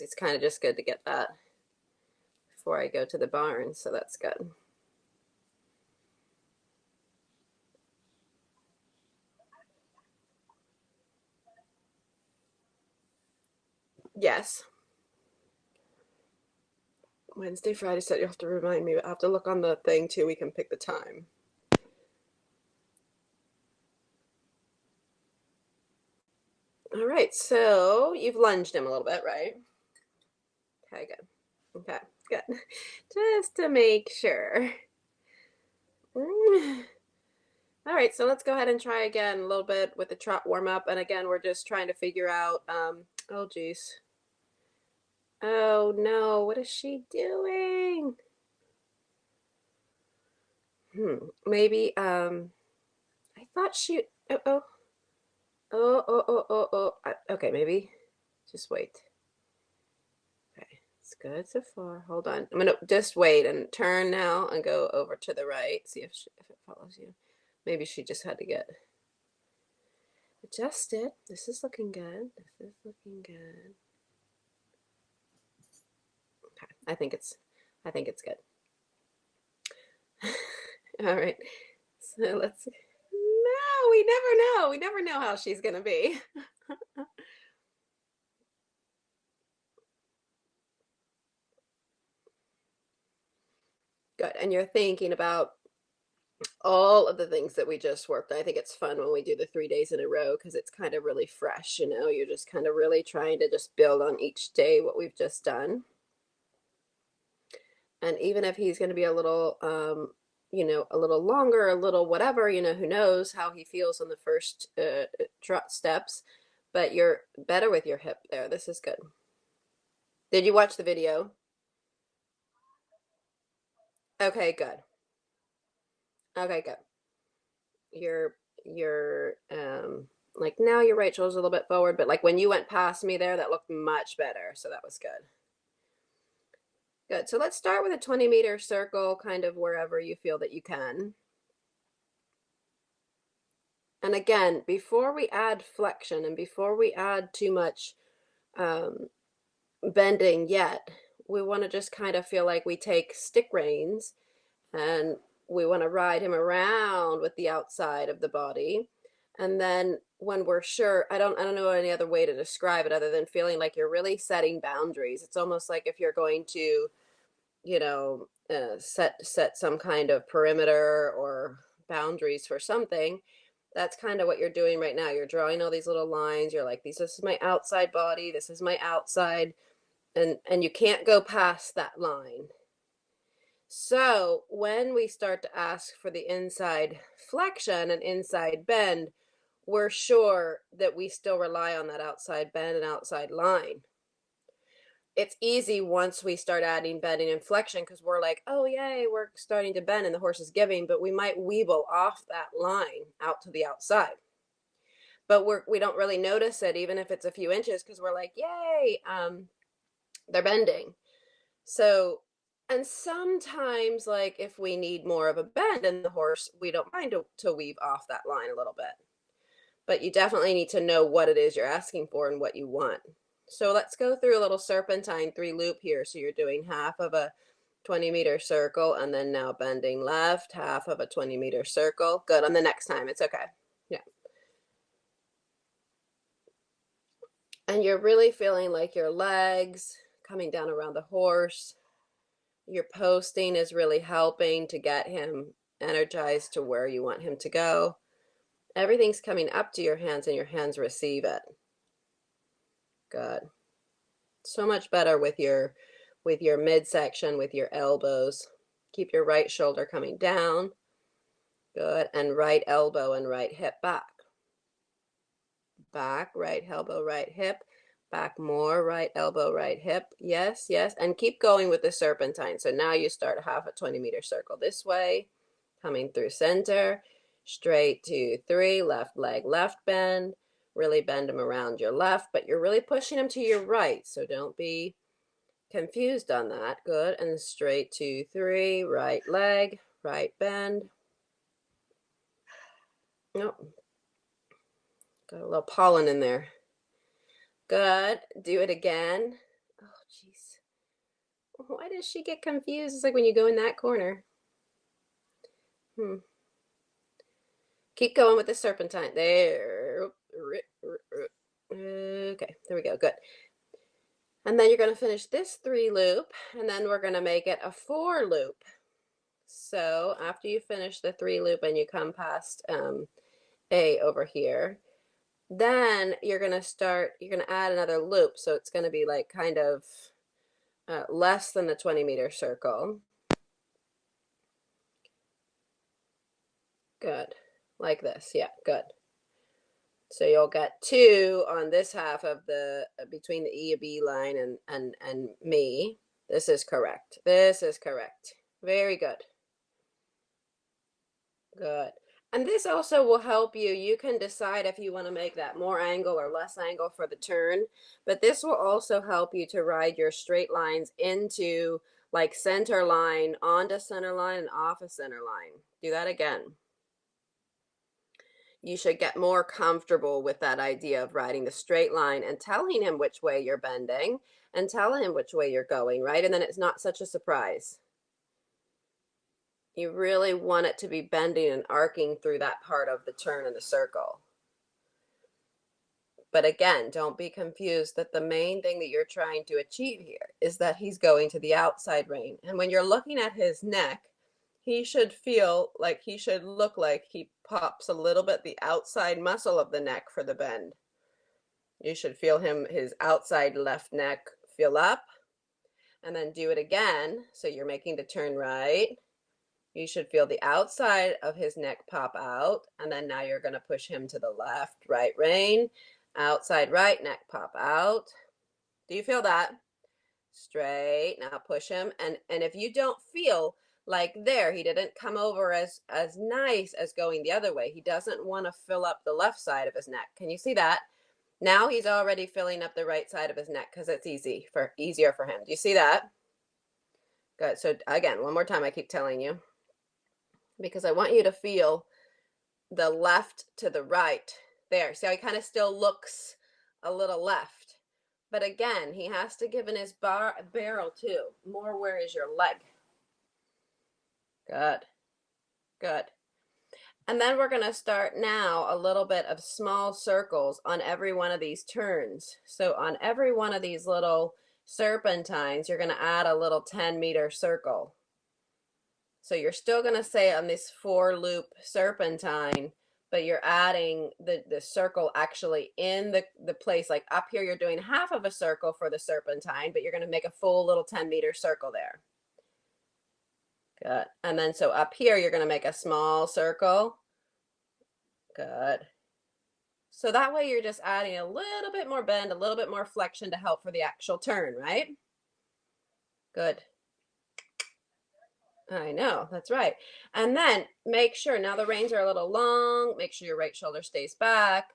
it's kind of just good to get that before I go to the barn, so that's good. Yes. Wednesday, Friday, so you have to remind me. I have to look on the thing too. We can pick the time. All right, so you've lunged him a little bit, right? Okay, good. Okay, good. Just to make sure. All right, so let's go ahead and try again a little bit with the trot warm up. And again, we're just trying to figure out, oh geez. Oh no, what is she doing? Maybe, I thought she, okay, maybe just wait. Okay, it's good so far. Hold on. I'm gonna just wait and turn now and go over to the right. See if if it follows you. Maybe she just had to get adjusted. This is looking good. This is looking good. Okay, I think it's good. All right. So let's. No, we never know. We never know how she's gonna be. Good. And you're thinking about all of the things that we just worked on. I think it's fun when we do the 3 days in a row because it's kind of really fresh, you know. You're just kind of really trying to just build on each day what we've just done. And even if he's going to be a little, you know, a little longer, a little whatever, you know, who knows how he feels on the first trot steps, but you're better with your hip there. This is good. Did you watch the video? Okay, good. Okay, good. You're you're like now your right shoulder's a little bit forward, but like when you went past me there, that looked much better. So that was good. Good. So let's start with a 20-meter circle, kind of wherever you feel that you can. And again, before we add flexion and before we add too much um, bending yet, we want to just kind of feel like we take stick reins and we want to ride him around with the outside of the body. And then when we're sure, I don't know any other way to describe it other than feeling like you're really setting boundaries. It's almost like if you're going to, you know, set some kind of perimeter or boundaries for something. That's kind of what you're doing right now. You're drawing all these little lines. You're like, this is my outside body. This is my outside, and you can't go past that line. So when we start to ask for the inside flexion and inside bend, we're sure that we still rely on that outside bend and outside line. It's easy once we start adding bending and flexion because we're like, oh, yay, we're starting to bend and the horse is giving, but we might weeble off that line out to the outside. But we don't really notice it, even if it's a few inches, because we're like, yay, they're bending. So, and sometimes, like if we need more of a bend in the horse, we don't mind to weave off that line a little bit. But you definitely need to know what it is you're asking for and what you want. So let's go through a little serpentine 3-loop here. So you're doing half of a 20-meter circle and then now bending left, half of a 20-meter circle. Good. On the next time, it's okay. Yeah. And you're really feeling like your legs coming down around the horse. Your posting is really helping to get him energized to where you want him to go. Everything's coming up to your hands and your hands receive it. Good. So much better with your midsection, with your elbows. Keep your right shoulder coming down. Good. And right elbow and right hip back. Back, right elbow, right hip. Back more, right elbow, right hip. Yes, yes. And keep going with the serpentine. So now you start half a 20-meter circle this way, coming through center, straight 2, 3, left leg, left bend. Really bend them around your left, but you're really pushing them to your right. So don't be confused on that. Good. And straight 2, 3, right leg, right bend. Nope. Got a little pollen in there. Good. Do it again. jeez. Why does she get confused? It's like when you go in that corner. Keep going with the serpentine. There. Okay, there we go. Good. And then you're going to finish this 3 loop, and then we're going to make it a 4 loop. So after you finish the 3 loop and you come past A over here, then you're going to add another loop. So it's going to be like kind of less than the 20-meter circle. Good. Like this. Yeah, good. So you'll get 2 on this half of the between the E and B line and me. This is correct. This is correct. Very good. Good. And this also will help you. You can decide if you want to make that more angle or less angle for the turn, but this will also help you to ride your straight lines into like center line, onto center line, and off of center line. Do that again. You should get more comfortable with that idea of riding the straight line and telling him which way you're bending and telling him which way you're going, right? And then it's not such a surprise. You really want it to be bending and arcing through that part of the turn in the circle. But again, don't be confused that the main thing that you're trying to achieve here is that he's going to the outside rein. And when you're looking at his neck, he should feel like he should look like he pops a little bit the outside muscle of the neck for the bend. You should feel his outside left neck fill up, and then do it again. So you're making the turn right. You should feel the outside of his neck pop out, and then now you're going to push him to the left, right rein, outside right neck pop out. Do you feel that? Straight. Now push him, and if you don't feel like there, he didn't come over as nice as going the other way. He doesn't want to fill up the left side of his neck. Can you see that? Now he's already filling up the right side of his neck because it's easier for him. Do you see that? Good. So again, one more time, I keep telling you, because I want you to feel the left to the right there. See how he kind of still looks a little left. But again, he has to give in his barrel too. More, where is your leg? Good. Good. And then we're going to start now a little bit of small circles on every one of these turns. So on every one of these little serpentines, you're going to add a little 10-meter circle. So you're still going to say on this 4-loop serpentine, but you're adding the circle actually in the place. Like up here, you're doing half of a circle for the serpentine, but you're going to make a full little 10-meter circle there. Good. And then so up here, you're going to make a small circle. Good. So that way you're just adding a little bit more bend, a little bit more flexion to help for the actual turn, right? Good. I know, that's right. And then make sure, now the reins are a little long, make sure your right shoulder stays back.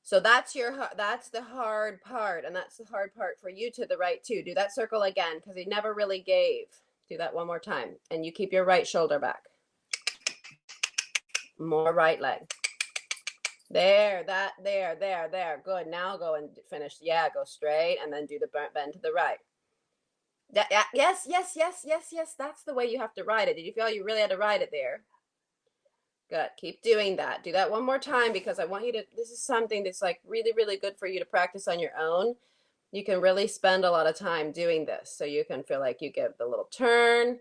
So that's the hard part, and that's the hard part for you to the right too. Do that circle again, because he never really gave. Do that one more time, and you keep your right shoulder back. More right leg. There, there. Good. Now go and finish. Yeah, go straight, and then do the bend to the right. Yeah, yes. That's the way you have to ride it. Did you feel you really had to ride it there? Good. Keep doing that. Do that one more time, because I want you to, this is something that's like really, really good for you to practice on your own. You can really spend a lot of time doing this. So you can feel like you give the little turn,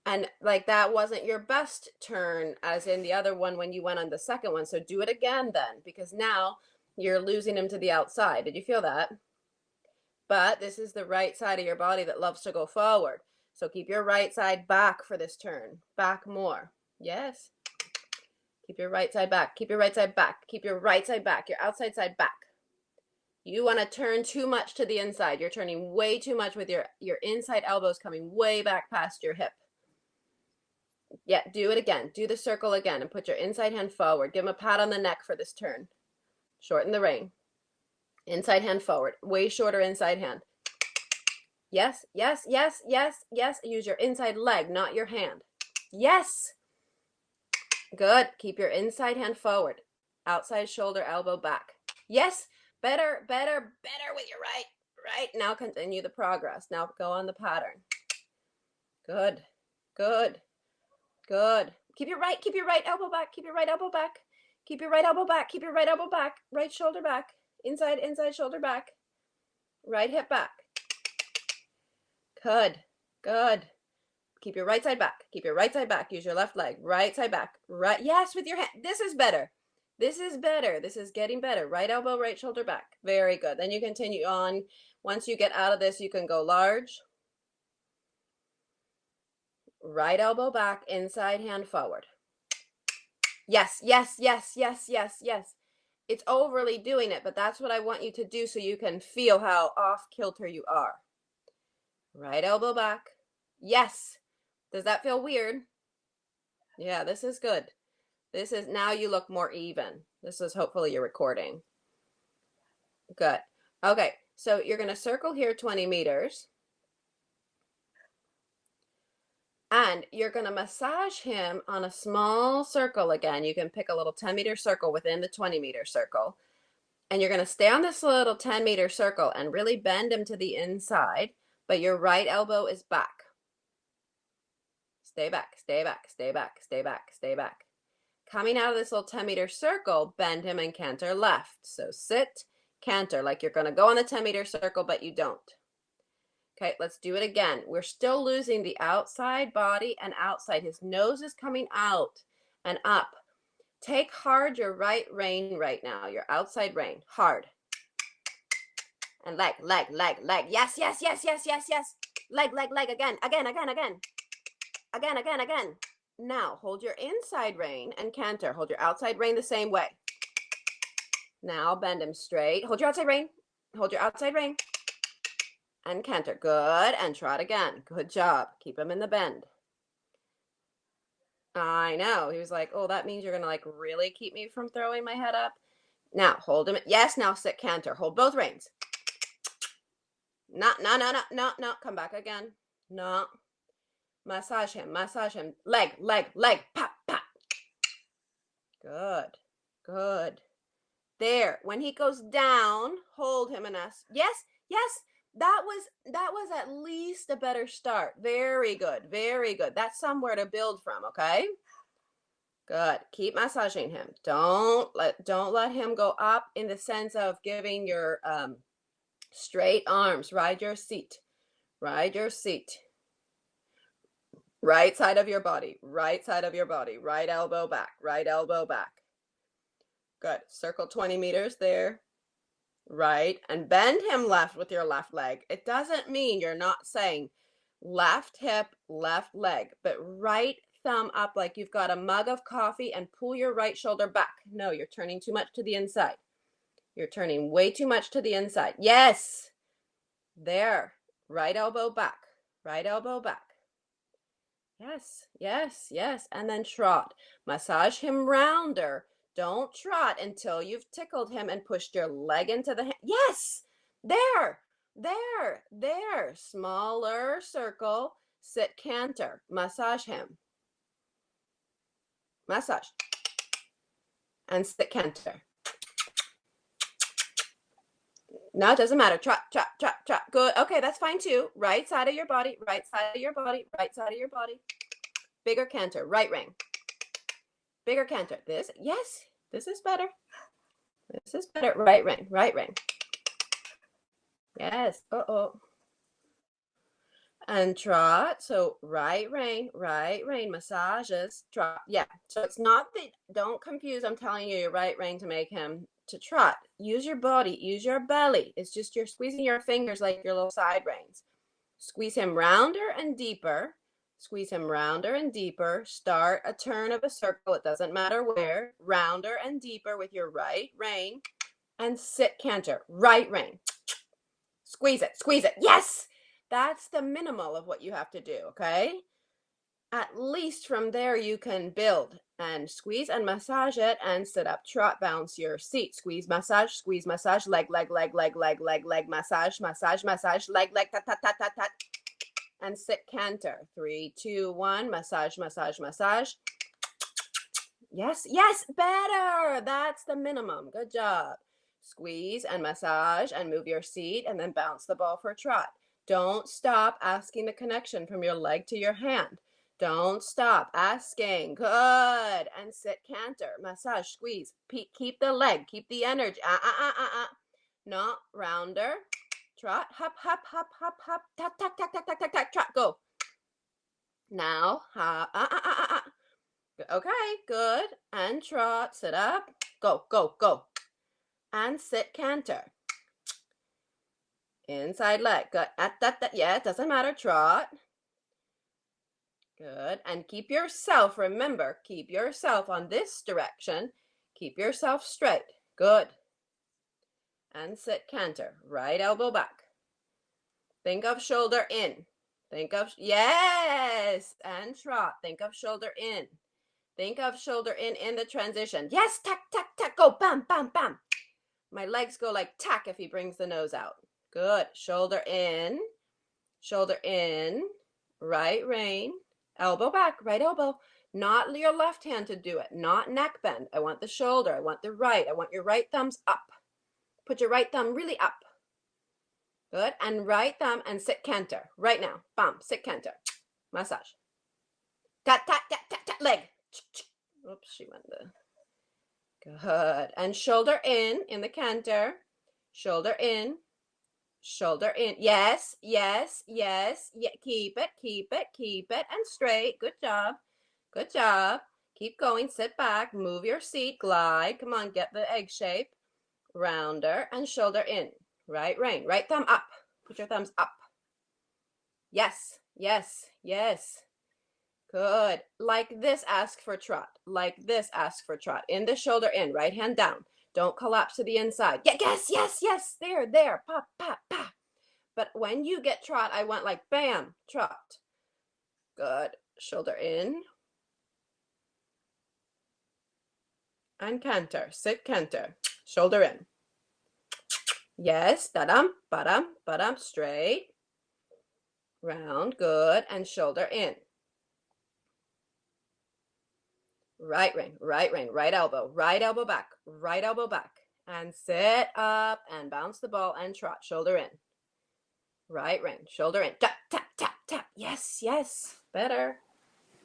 and like that wasn't your best turn as in the other one when you went on the second one. So do it again then, because now you're losing him to the outside. Did you feel that? But this is the right side of your body that loves to go forward. So keep your right side back for this turn. Back more. Yes. Keep your right side back. Keep your right side back. Keep your right side back. Your outside side back. You want to turn too much to the inside. You're turning way too much with your inside elbows coming way back past your hip. Yeah, do it again. Do the circle again and put your inside hand forward. Give him a pat on the neck for this turn. Shorten the rein. Inside hand forward. Way shorter inside hand. Yes. Use your inside leg, not your hand. Yes. Good. Keep your inside hand forward. Outside shoulder, elbow back. Yes. Better with your right Right, now continue the progress. Now go on the pattern. Good, good, good. Keep your right elbow back, keep your right elbow back. Keep your right elbow back, keep your right elbow back. Right shoulder back, inside shoulder back. Right hip back. Good, good. Keep your right side back. Keep your right side back. Use your left leg. Right side back. Right. Yes, with your hand. This is better. This is better. This is getting better. Right elbow, right shoulder back. Very good. Then you continue on. Once you get out of this, you can go large. Right elbow back, inside hand forward. Yes, yes, yes, yes, yes, yes. It's overly doing it, but that's what I want you to do so you can feel how off kilter you are. Right elbow back. Yes. Does that feel weird? Yeah, this is good. This is, now you look more even. This is hopefully your recording. Good. Okay, so you're going to circle here 20 meters. And you're going to massage him on a small circle again. You can pick a little 10-meter circle within the 20-meter circle. And you're going to stay on this little 10-meter circle and really bend him to the inside, but your right elbow is back. Stay back, stay back, stay back, stay back, stay back. Coming out of this little 10-meter circle, bend him and canter left. So sit, canter, like you're going to go on the 10-meter circle, but you don't. Okay, let's do it again. We're still losing the outside body and outside. His nose is coming out and up. Take hard your right rein right now, your outside rein, hard. And leg, leg, leg, leg. Yes, yes, yes, yes, yes, yes. Leg, leg, leg, again, again, again, again. Again, again, again. Now, hold your inside rein and canter. Hold your outside rein the same way. Now, bend him straight. Hold your outside rein. Hold your outside rein. And canter. Good. And trot again. Good job. Keep him in the bend. I know. He was like, oh, that means you're going to like really keep me from throwing my head up. Now, hold him. Yes, now sit canter. Hold both reins. No, no, no, no, no, no. Come back again. No. Massage him. Massage him. Leg, leg, leg. Pop, pop. Good. Good. There. When he goes down, hold him and us. Yes, yes. That was at least a better start. Very good. Very good. That's somewhere to build from, okay? Good. Keep massaging him. Don't let him go up in the sense of giving your straight arms. Ride your seat. Ride your seat. Right side of your body. Right side of your body. Right elbow back. Right elbow back. Good. Circle 20 meters there. Right. And bend him left with your left leg. It doesn't mean you're not saying left hip, left leg, but right thumb up like you've got a mug of coffee and pull your right shoulder back. No, you're turning too much to the inside. You're turning way too much to the inside. Yes. There. Right elbow back. Right elbow back. Yes, yes, yes. And then trot. Massage him rounder. Don't trot until you've tickled him and pushed your leg into the hand. Yes, there, there, there. Smaller circle. Sit canter. Massage him. Massage. And sit canter. No, it doesn't matter. Trot, trot, trot, trot. Good. Okay, that's fine too. Right side of your body. Right side of your body. Right side of your body. Bigger canter. Right ring. Bigger canter. This, yes, this is better. This is better. Right ring. Right ring. Yes. Uh-oh. And trot. So right rein, massages, trot. Yeah. So it's not that, don't confuse, I'm telling you your right rein to make him to trot. Use your body, use your belly. It's just you're squeezing your fingers like your little side reins. Squeeze him rounder and deeper. Squeeze him rounder and deeper. Start a turn of a circle. It doesn't matter where. Rounder and deeper with your right rein. And sit canter. Right rein. Squeeze it. Squeeze it. Yes! That's the minimal of what you have to do, okay? At least from there you can build and squeeze and massage it and sit up, trot, bounce your seat, squeeze, massage, leg, leg, leg, leg, leg, leg, leg, massage, massage, massage, leg, leg, tat, tat, tat, tat, tat, and sit canter. 3, 2, 1, massage, massage, massage. Yes, yes, better. That's the minimum. Good job. Squeeze and massage and move your seat and then bounce the ball for a trot. Don't stop asking the connection from your leg to your hand. Don't stop asking. Good. And sit, canter, massage, squeeze. Keep the leg, keep the energy. No, rounder. Trot, hop, hop, hop, hop, hop. Tack, tack, tack, tack, tack, tack, tack, trot, go. Now, hop, Okay, good. And trot, sit up. Go, go, go. And sit, canter. Inside leg. Good. Yeah, it doesn't matter. Trot. Good. And keep yourself, remember, keep yourself on this direction. Keep yourself straight. Good. And sit, canter. Right elbow back. Think of shoulder in. Think of, yes. And trot. Think of shoulder in. Think of shoulder in the transition. Yes, tack, tack, tack. Go, bam, bam, bam. My legs go like tack if he brings the nose out. Good. Shoulder in. Shoulder in. Right rein. Elbow back. Right elbow. Not your left hand to do it. Not neck bend. I want the shoulder. I want the right. I want your right thumbs up. Put your right thumb really up. Good. And right thumb and sit canter. Right now. Bam. Sit canter. Massage. Tap, tap, tap, tap, tap. Leg. Oops, she went the... Good. And shoulder in the canter. Shoulder in. Shoulder in. Yes, yes, yes. Yeah. Keep it, keep it, keep it. And straight. Good job. Good job. Keep going. Sit back. Move your seat. Glide. Come on. Get the egg shape. Rounder and shoulder in. Right rein. Right thumb up. Put your thumbs up. Yes, yes, yes. Good. Like this, ask for trot. Like this, ask for trot. In the shoulder in. Right hand down. Don't collapse to the inside. Yeah, yes, yes, yes. There. Pop, pop, pop. But when you get trot, I want like bam, trot. Good. Shoulder in. And canter. Sit canter. Shoulder in. Yes. Da-dum, ba-dum, ba-dum. Straight. Round. Good. And shoulder in. Right rein, right elbow back, right elbow back. And sit up and bounce the ball and trot. Shoulder in. Right rein, shoulder in. Tap, tap, tap, tap. Yes, yes. Better,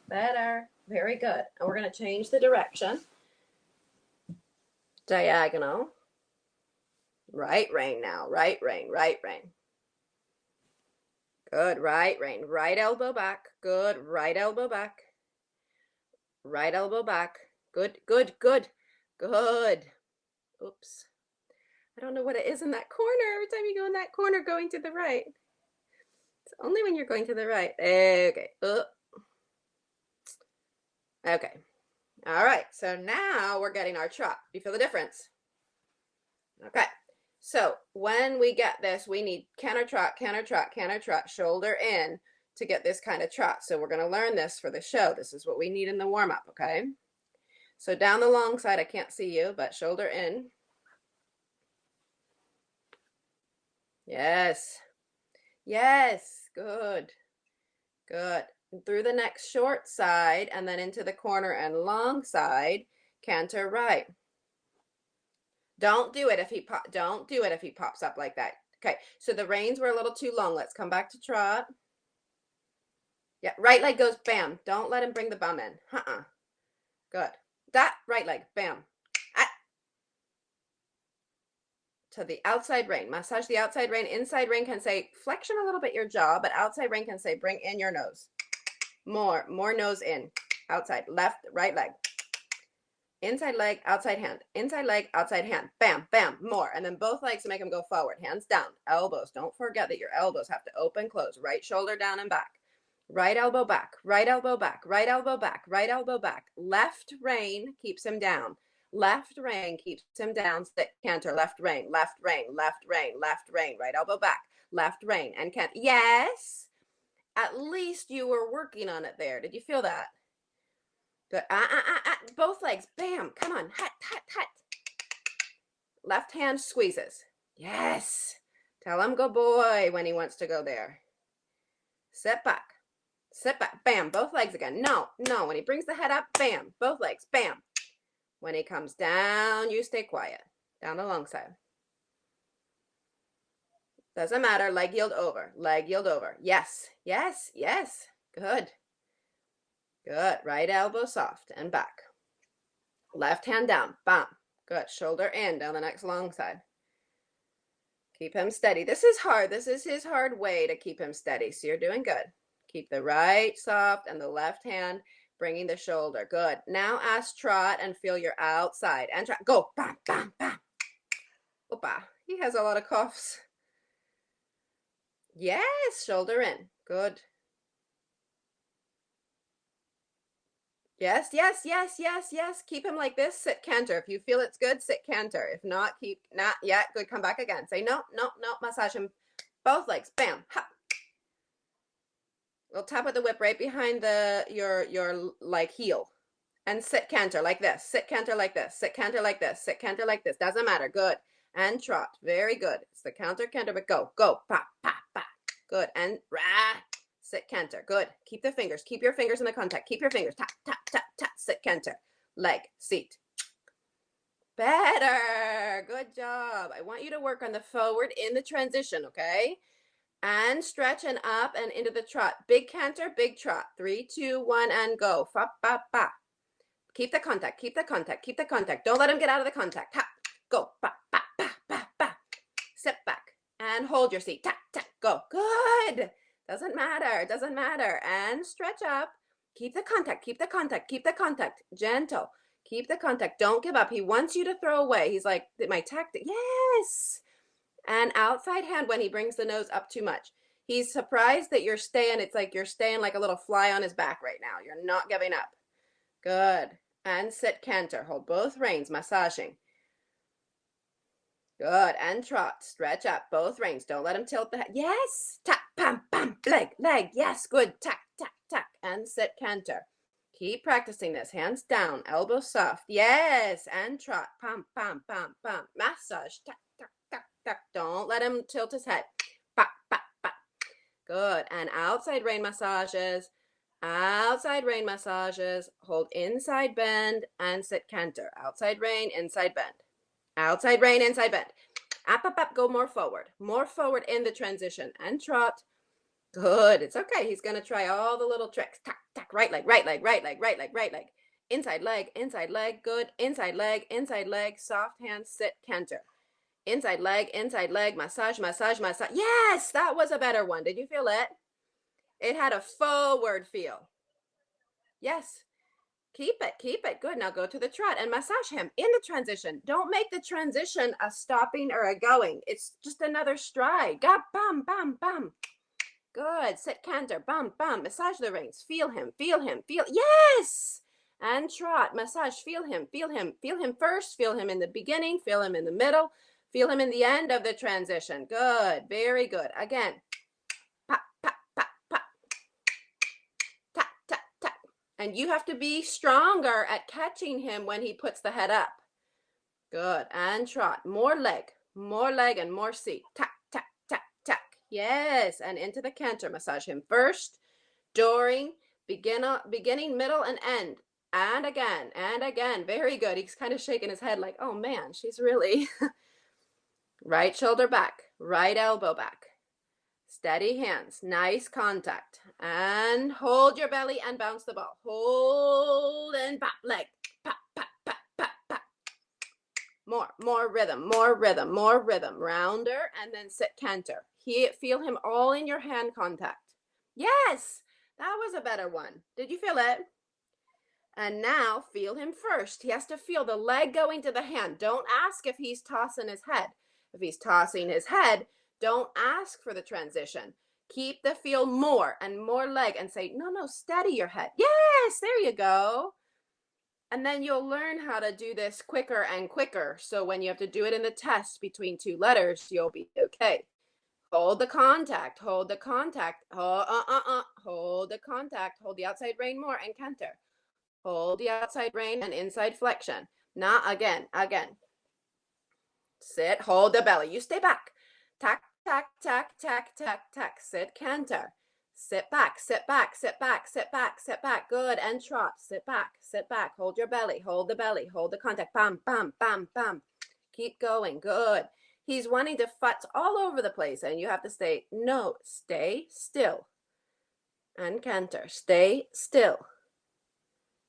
better. Very good. And we're going to change the direction. Diagonal. Right rein now. Right rein, right rein. Good. Right rein. Right elbow back. Good. Right elbow back. Right elbow back. Good, good, good, good. Oops. I don't know what it is in that corner. Every time you go in that corner, going to the right. It's only when you're going to the right. Okay. Okay. All right. So now we're getting our trot. You feel the difference? Okay. So when we get this, we need canter trot, shoulder in to get this kind of trot. So we're going to learn this for the show. This is what we need in the warm-up, okay? So down the long side, I can't see you, but shoulder in. Yes. Yes. Good. Good. And through the next short side and then into the corner and long side, canter right. Don't do it if he pops up like that. Okay. So the reins were a little too long. Let's come back to trot. Yeah, right leg goes bam. Don't let him bring the bum in. Good. That right leg, bam. To the outside rein. Massage the outside rein. Inside rein can say flexion a little bit your jaw, but outside rein can say bring in your nose. More nose in. Outside, left, right leg. Inside leg, outside hand. Inside leg, outside hand. Bam, bam, more. And then both legs make them go forward. Hands down. Elbows. Don't forget that your elbows have to open, close. Right shoulder down and back. Right elbow back. Right elbow back. Right elbow back. Right elbow back. Left rein keeps him down. Left rein keeps him down. Sit, canter. Left rein. Left rein. Left rein. Left rein. Right elbow back. Left rein. And canter. Yes. At least you were working on it there. Did you feel that? Good. Both legs. Bam. Come on. Hut, hut, hut. Left hand squeezes. Yes. Tell him go boy when he wants to go there. Sit back. Sit back. Bam. Both legs again. No. When he brings the head up, bam. Both legs. Bam. When he comes down, you stay quiet. Down the long side. Doesn't matter. Leg yield over. Leg yield over. Yes. Yes. Yes. Good. Good. Right elbow soft and back. Left hand down. Bam. Good. Shoulder in down the next long side. Keep him steady. This is hard. This is his hard way to keep him steady. So you're doing good. Keep the right soft and the left hand bringing the shoulder. Good. Now ask trot and feel your outside. And trot. Go. Bam, bam, bam. Opa. He has a lot of coughs. Yes. Shoulder in. Good. Yes, yes, yes, yes, yes. Keep him like this. Sit canter. If you feel it's good, sit canter. If not, keep not yet. Good. Come back again. Say no, no, no. Massage him both legs. Bam. Ha. We'll tap with the whip right behind your like heel. And sit canter like this. Sit canter like this. Sit canter like this. Sit canter like this. Doesn't matter. Good. And trot. Very good. It's the counter canter, but go. Go. Pa, pa, pa. Good. And rah. Sit canter. Good. Keep the fingers. Keep your fingers in the contact. Keep your fingers. Tap, tap, tap, tap. Sit canter. Leg. Seat. Better. Good job. I want you to work on the forward in the transition, okay? And stretch and up and into the trot. Big canter, big trot. 3, 2, 1, and go. Fa, ba, ba. Keep the contact. Keep the contact. Keep the contact. Don't let him get out of the contact. Ha. Go. Ba, ba, ba, ba, ba. Sit back and hold your seat. Tap, tap. Go. Good. Doesn't matter. Doesn't matter. And stretch up. Keep the contact. Keep the contact. Keep the contact. Gentle. Keep the contact. Don't give up. He wants you to throw away. He's like, my tactic. Yes. And outside hand when he brings the nose up too much. He's surprised that you're staying. It's like you're staying like a little fly on his back right now. You're not giving up. Good. And sit canter. Hold both reins, massaging. Good. And trot. Stretch up both reins. Don't let him tilt the head. Yes. Tap, pam, pam. Leg, leg. Yes. Good. Tack, tack, tack. And sit canter. Keep practicing this. Hands down. Elbows soft. Yes. And trot. Pam, pam, pam, pam. Massage. Tack, tack, tack, tack. Don't let him tilt his head. Ba, ba, ba. Good. And outside rein massages. Outside rein massages. Hold inside bend and sit canter. Outside rein, inside bend. Outside rein, inside bend. Up, up, up. Go more forward. More forward in the transition. And trot. Good. It's okay. He's going to try all the little tricks. Tack, tack. Right leg, right leg, right leg, right leg, right leg. Inside leg, inside leg. Good. Inside leg, inside leg. Soft hand, sit, canter. Inside leg, massage, massage, massage. Yes, that was a better one. Did you feel it? It had a forward feel. Yes. Keep it, keep it. Good. Now go to the trot and massage him in the transition. Don't make the transition a stopping or a going. It's just another stride. Ga, bam, bam, bam. Good. Sit canter. Bam, bam. Massage the reins. Feel him, feel him, feel. Yes. And trot. Massage. Feel him, feel him, feel him first. Feel him in the beginning. Feel him in the middle. Feel him in the end of the transition. Good. Very good. Again. Pop, pop, pop, pop. Tap, tap, tap. And you have to be stronger at catching him when he puts the head up. Good. And trot. More leg, and more seat. Tap, tap, tap, tap. Yes. And into the canter. Massage him first, during, beginning, middle, and end. And again, and again. Very good. He's kind of shaking his head like, oh man, she's really... Right shoulder back, right elbow back. Steady hands, nice contact. And hold your belly and bounce the ball. Hold and pop, leg. Pop, pop, pop, pop, pop. More rhythm, more rhythm, more rhythm. Rounder and then sit canter. Feel him all in your hand contact. Yes, that was a better one. Did you feel it? And now feel him first. He has to feel the leg going to the hand. Don't ask if he's tossing his head. If he's tossing his head, don't ask for the transition. Keep the feel more and more leg and say, no, no, steady your head. Yes, there you go. And then you'll learn how to do this quicker and quicker. So when you have to do it in the test between two letters, you'll be okay. Hold the contact, hold the contact. Hold the contact, hold the outside rein more and canter. Hold the outside rein and inside flexion. Now again. Sit, hold the belly. You stay back. Tack, tack, tack, tack, tack, tack. Sit, canter. Sit back, sit back, sit back, sit back, sit back. Good. And trot. Sit back, sit back. Hold your belly, hold the belly, hold the contact. Bam, bam, bam, bam. Keep going. Good. He's wanting to futz all over the place, and you have to say, no, stay still. And canter, stay still.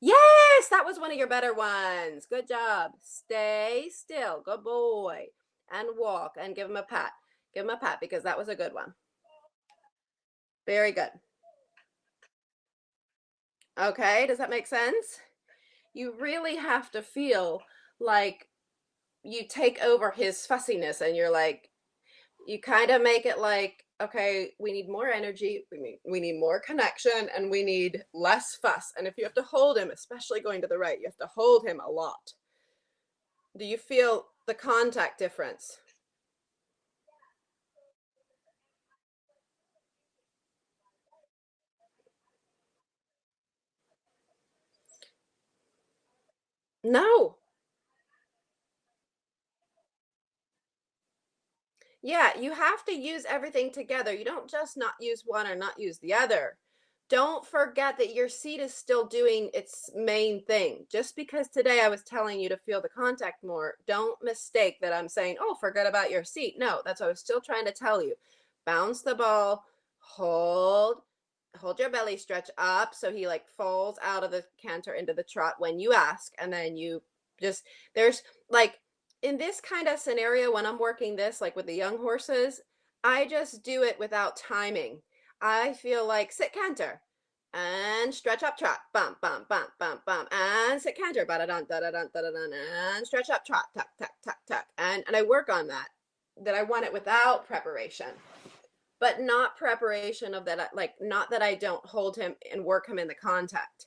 Yes, that was one of your better ones. Good job. Stay still. Good boy. And walk and give him a pat. Give him a pat because that was a good one. Very good. Okay, does that make sense? You really have to feel like you take over his fussiness and you're like, you kind of make it like, okay, we need more energy, we need more connection, and we need less fuss. And if you have to hold him, especially going to the right, you have to hold him a lot. Do you feel the contact difference? No. Yeah, you have to use everything together. You don't just not use one or not use the other. Don't forget that your seat is still doing its main thing. Just because today I was telling you to feel the contact more, don't mistake that I'm saying, oh, forget about your seat. No, that's what I was still trying to tell you. Bounce the ball, hold your belly stretch up so he like falls out of the canter into the trot when you ask, and then you just there's like in this kind of scenario when I'm working this like with the young horses, I just do it without timing. I feel like sit canter and stretch up trot, bump, bump, bump, bump, bump, and sit canter, ba da dun, da da dun, da da dun, and stretch up trot, tuck, tuck, tuck, tuck, and I work on that. That I want it without preparation, but not preparation of that. Like not that I don't hold him and work him in the contact.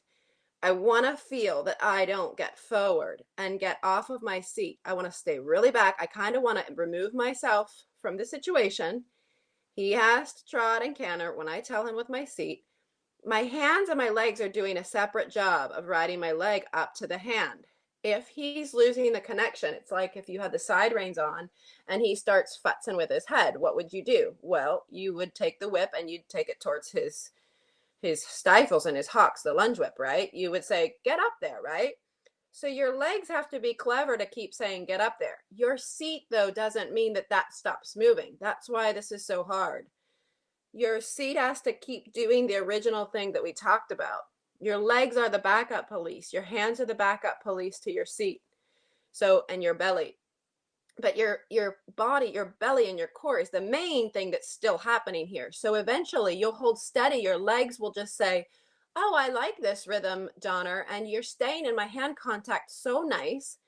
I want to feel that I don't get forward and get off of my seat. I want to stay really back. I kind of want to remove myself from the situation. He has to trot and canter when I tell him with my seat. My hands and my legs are doing a separate job of riding my leg up to the hand. If he's losing the connection, it's like if you had the side reins on and he starts futzing with his head, what would you do? Well, you would take the whip and you'd take it towards his stifles and his hocks, the lunge whip, right? You would say, get up there, right? So your legs have to be clever to keep saying, get up there. Your seat, though, doesn't mean that that stops moving. That's why this is so hard. Your seat has to keep doing the original thing that we talked about. Your legs are the backup police. Your hands are the backup police to your seat. So, and your belly. But your body, your belly and your core is the main thing that's still happening here. So eventually you'll hold steady. Your legs will just say, oh, I like this rhythm, Donner, and you're staying in my hand contact so nice.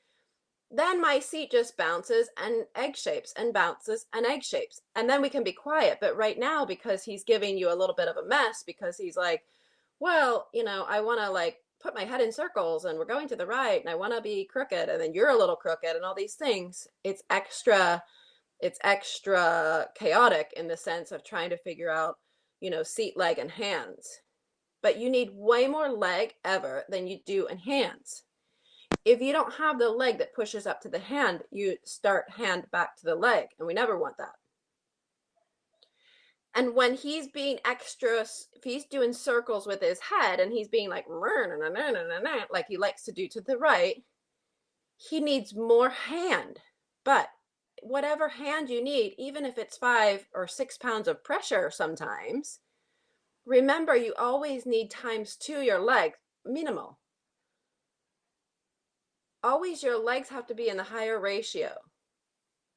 Then my seat just bounces and egg shapes and bounces and egg shapes. And then we can be quiet. But right now, because he's giving you a little bit of a mess, because he's like, well, I want to like put my head in circles and we're going to the right and I want to be crooked and then you're a little crooked and all these things. It's extra chaotic in the sense of trying to figure out, seat, leg, and hands. But you need way more leg ever than you do in hands. If you don't have the leg that pushes up to the hand, you start hand back to the leg, and we never want that. And when he's being extra, if he's doing circles with his head and he's being like he likes to do to the right, he needs more hand. But whatever hand you need, even if it's 5 or 6 pounds of pressure sometimes, remember you always need times 2 your leg, minimal. Always your legs have to be in the higher ratio.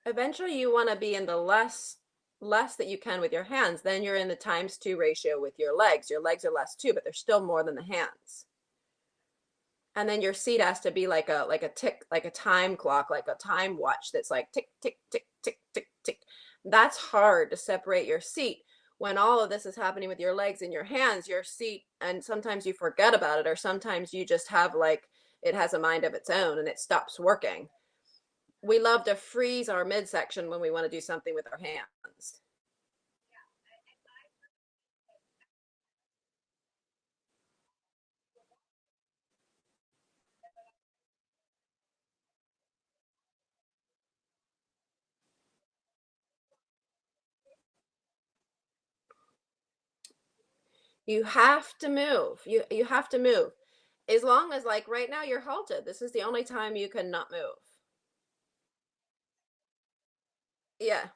Eventually you want to be in the less that you can with your hands. Then you're in the times 2 ratio with your legs. Your legs are less too, but they're still more than the hands. And then your seat has to be like a tick, like a time clock, like a time watch that's like tick, tick, tick, tick, tick, tick. That's hard to separate your seat when all of this is happening with your legs and your hands, your seat, and sometimes you forget about it, or sometimes you just have like it has a mind of its own and it stops working. We love to freeze our midsection when we want to do something with our hands. You have to move. You have to move. As long as like right now you're halted. This is the only time you can not move. Yeah.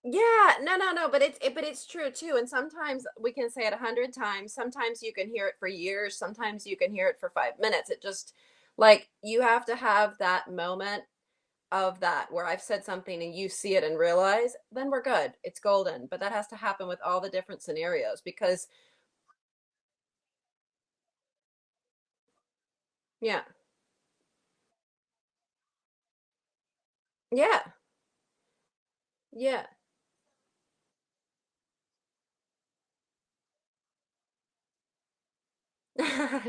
Yeah, no, no, no, but but it's true too. And sometimes we can say it 100 times. Sometimes you can hear it for years. Sometimes you can hear it for 5 minutes. It just like you have to have that moment of that where I've said something and you see it and realize, then we're good. It's golden. But that has to happen with all the different scenarios because yeah, yeah, yeah.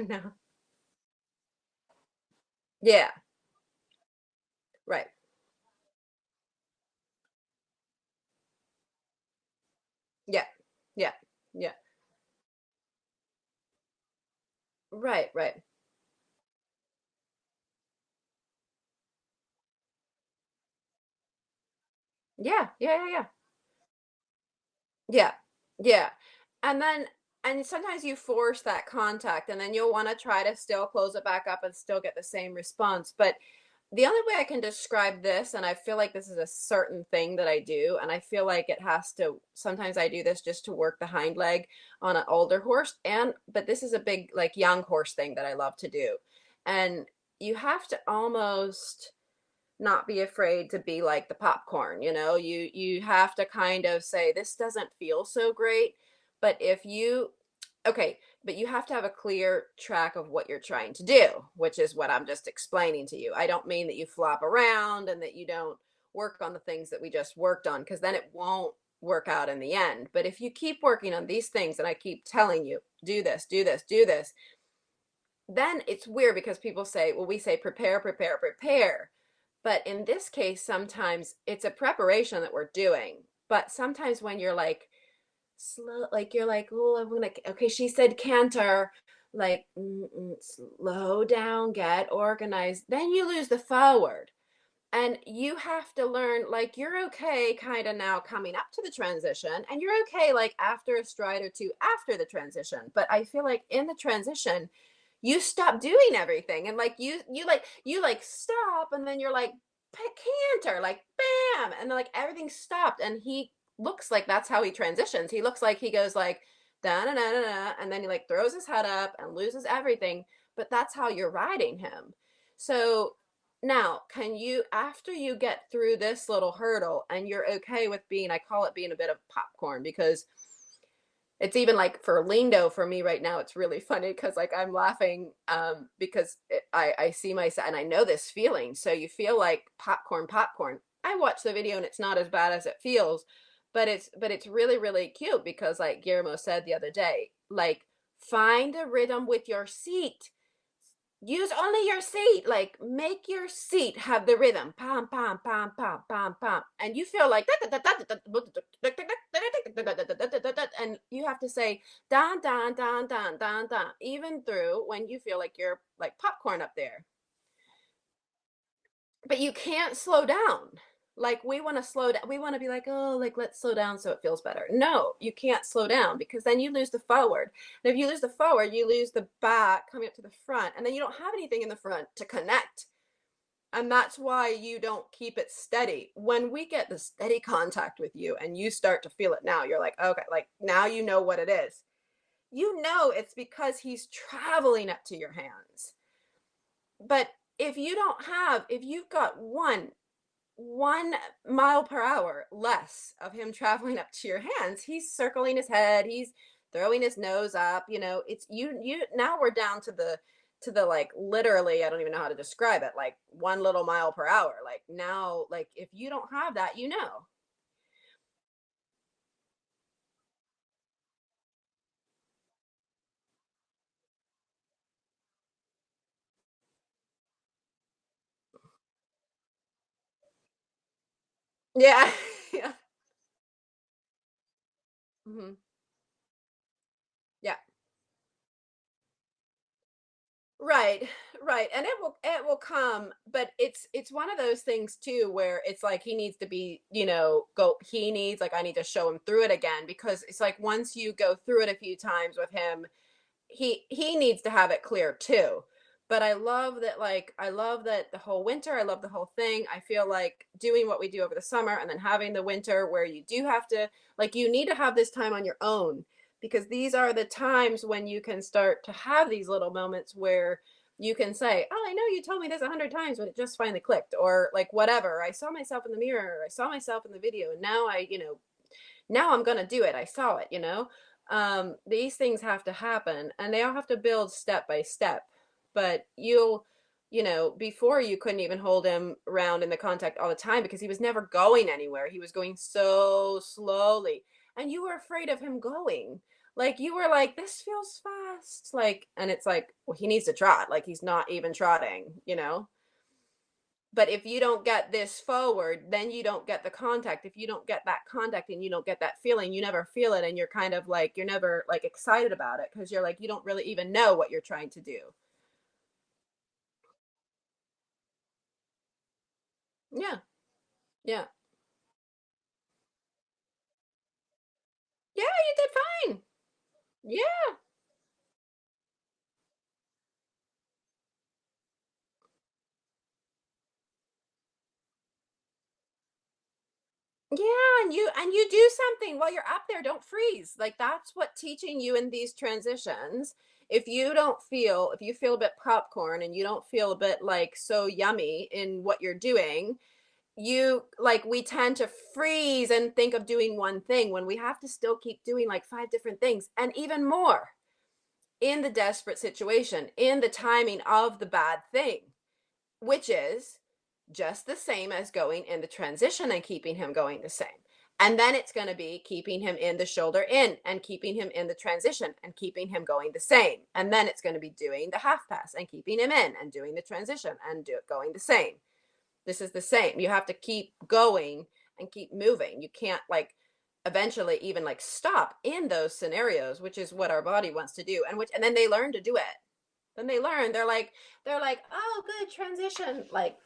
No. Yeah, right. Yeah, yeah, yeah. Right, right. Yeah, yeah, yeah, yeah. Yeah. Yeah. And then and sometimes you force that contact and then you'll want to try to still close it back up and still get the same response. But the only way I can describe this, and I feel like this is a certain thing that I do, and I feel like it has to sometimes I do this just to work the hind leg on an older horse. And but this is a big like young horse thing that I love to do. And you have to almost not be afraid to be like the popcorn, you have to kind of say this doesn't feel so great, but if you okay, but you have to have a clear track of what you're trying to do, which is what I'm just explaining to you. I don't mean that you flop around and that you don't work on the things that we just worked on because then it won't work out in the end. But if you keep working on these things and I keep telling you do this, do this, do this, then it's weird because people say, well, we say prepare, prepare, prepare. But in this case, sometimes it's a preparation that we're doing. But sometimes when you're like slow, like you're like, oh, I'm gonna, okay, she said canter, like slow down, get organized. Then you lose the forward. And you have to learn, like, you're okay kind of now coming up to the transition, and you're okay, like, after a stride or two after the transition. But I feel like in the transition, you stop doing everything. And like, you like stop, and then you're like, canter, like, bam. And then, like, everything stopped. And he looks like that's how he transitions. He looks like he goes, like, da da da da da, and then he, like, throws his head up and loses everything. But that's how you're riding him. So, now, can you, after you get through this little hurdle and you're okay with being, I call it being a bit of popcorn because it's even like for Lindo for me right now, it's really funny because like I'm laughing because I see myself and I know this feeling. So you feel like popcorn, popcorn. I watch the video and it's not as bad as it feels, but it's really, really cute because like Guillermo said the other day, like find a rhythm with your seat. Use only your seat. Like make your seat have the rhythm. Pam pam pam pam pam pam. And you feel like and you have to say dan dan dan dan dan dan even through when you feel like you're like popcorn up there. But you can't slow down. Like we want to slow down. We want to be like, oh, like let's slow down so it feels better. No, you can't slow down because then you lose the forward. And if you lose the forward, you lose the back coming up to the front. And then you don't have anything in the front to connect. And that's why you don't keep it steady. When we get the steady contact with you and you start to feel it now, you're like, okay, like now you know what it is. You know it's because he's traveling up to your hands. But if you've got one mile per hour less of him traveling up to your hands, he's circling his head, he's throwing his nose up, it's you now we're down to the like literally, I don't even know how to describe it, like 1 little mile per hour. Like now, like if you don't have that, Yeah. Yeah. Hmm. Yeah. Right, right. And it will come, but it's one of those things too where it's like he needs to be, go he needs like I need to show him through it again because it's like once you go through it a few times with him, he needs to have it clear too. But I love that, like, I love that the whole winter, I love the whole thing. I feel like doing what we do over the summer and then having the winter where you do have to, like, you need to have this time on your own, because these are the times when you can start to have these little moments where you can say, "Oh, I know you told me this 100 times, but it just finally clicked," or like whatever. I saw myself in the mirror, I saw myself in the video, and now now I'm going to do it. I saw it. These things have to happen and they all have to build step by step. But before you couldn't even hold him around in the contact all the time because he was never going anywhere. He was going so slowly. And you were afraid of him going. Like you were like, this feels fast. Like, and it's like, well, he needs to trot. Like he's not even trotting. But if you don't get this forward, then you don't get the contact. If you don't get that contact and you don't get that feeling, you never feel it. And you're kind of like, you're never like excited about it because you're like, you don't really even know what you're trying to do. Yeah. Yeah. Yeah. You did fine. Yeah. Yeah. And you do something while you're up there. Don't freeze. Like that's what teaching you in these transitions. If you feel a bit popcorn and you don't feel a bit like so yummy in what you're doing, we tend to freeze and think of doing one thing when we have to still keep doing like five different things and even more in the desperate situation, in the timing of the bad thing, which is just the same as going in the transition and keeping him going the same. And then it's going to be keeping him in the shoulder in and keeping him in the transition and keeping him going the same. And then it's going to be doing the half pass and keeping him in and doing the transition and going the same. This is the same. You have to keep going and keep moving. You can't like eventually even like stop in those scenarios, which is what our body wants to do. And then they learn to do it. Then they learn. They're like, oh, good transition. Like,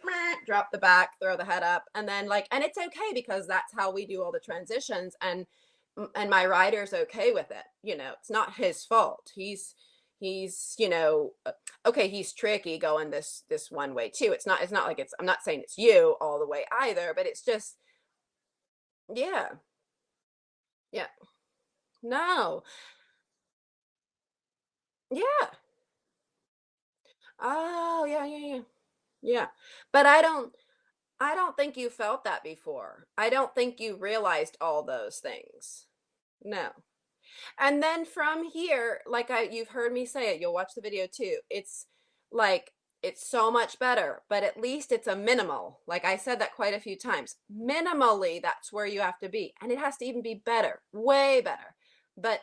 drop the back, throw the head up, and then and it's okay because that's how we do all the transitions. And my rider's okay with it. It's not his fault. He's okay, he's tricky going this one way too. It's not like I'm not saying it's you all the way either, but it's just yeah. Yeah. No. Yeah. Oh, yeah, yeah, yeah. Yeah. But I don't think you felt that before. I don't think you realized all those things. No. And then from here, you've heard me say it, you'll watch the video too. Like it's so much better, but at least it's a minimal. Like I said that quite a few times. Minimally, that's where you have to be. And it has to even be better, way better. But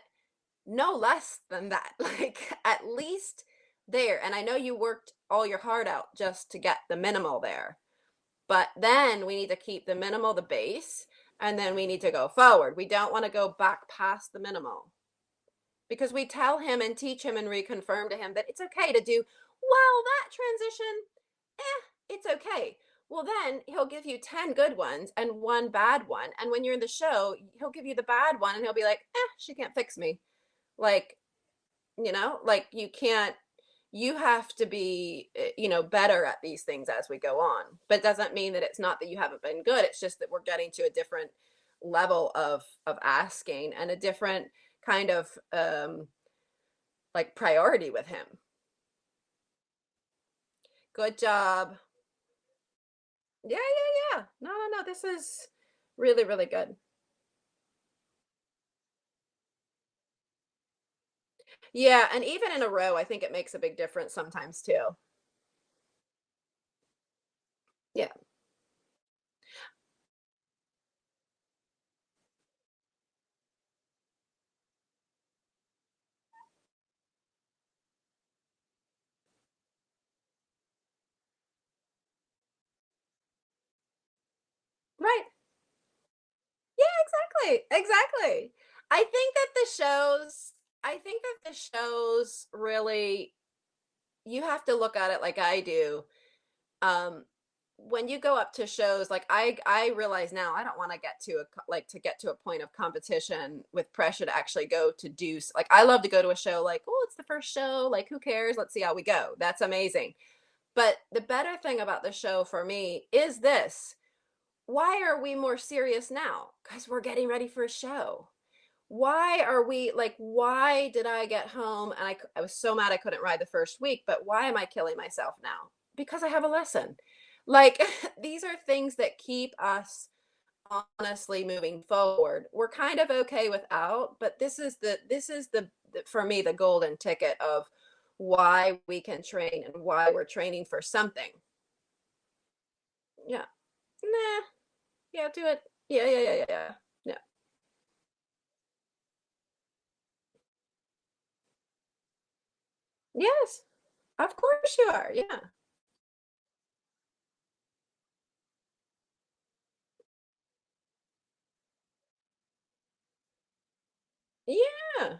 no less than that. Like at least there. And I know you worked all your heart out just to get the minimal there. But then we need to keep the minimal, the base, and then we need to go forward. We don't want to go back past the minimal because we tell him and teach him and reconfirm to him that it's okay to do, well, that transition, it's okay. Well, then he'll give you 10 good ones and one bad one. And when you're in the show, he'll give you the bad one and he'll be like, she can't fix me. Like, like you can't, you have to be better at these things as we go on, but it doesn't mean that it's not that you haven't been good. It's just that we're getting to a different level of asking and a different kind of like priority with him. Good job. Yeah, yeah, yeah. No, no, no, this is really, really good. Yeah, and even in a row I think it makes a big difference sometimes too. Yeah. Right. Yeah, exactly. Exactly. I think that the shows I think that the shows really, you have to look at it like I do. Um when you go up to shows, like I realize now I don't want to get to like to get to a point of competition with pressure to actually go to do like I love to go to a show like, oh, it's the first show, like who cares? Let's see how we go. That's amazing. But the better thing about the show for me is this. Why are we more serious now? Because we're getting ready for a show. Why are we like, why did I get home and I was so mad I couldn't ride the first week, but why am I killing myself now? Because I have a lesson. Like, these are things that keep us honestly moving forward. We're kind of okay without, but this is the for me the golden ticket of why we can train and why we're training for something. Yeah. Nah. Yeah, do it. Yeah, yeah, yeah, yeah, yeah. Yeah. Yes. Of course you are. Yeah. Yeah.